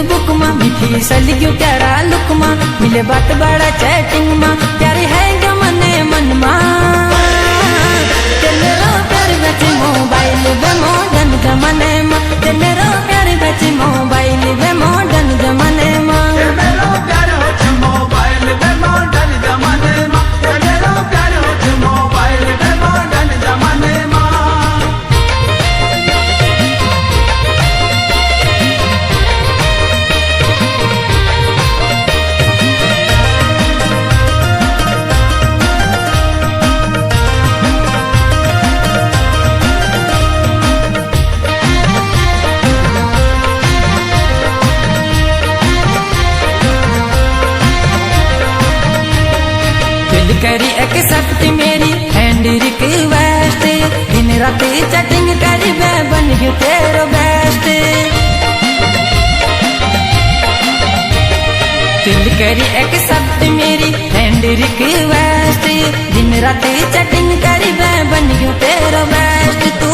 Facebook में मीठी सली गयो प्यारा लुक में मिले बात बड़ा चैटिंग में प्यारे है जो मने मन में तेरा प्यार बचे मोबाइल वे मॉडर्न जमाने में तेरा प्यार बचे मोबाइल वे मॉडर्न जमाने में करी एक्सेप्ट मेरी एंड रिक्वेस्ट दिन रात चैटिंग करी मैं बन गई तेरो बेस्ट दिल करी एक्सेप्ट मेरी एंड रिक्वेस्ट दिन रात चैटिंग करी मैं बन गई तेरो बेस्ट तू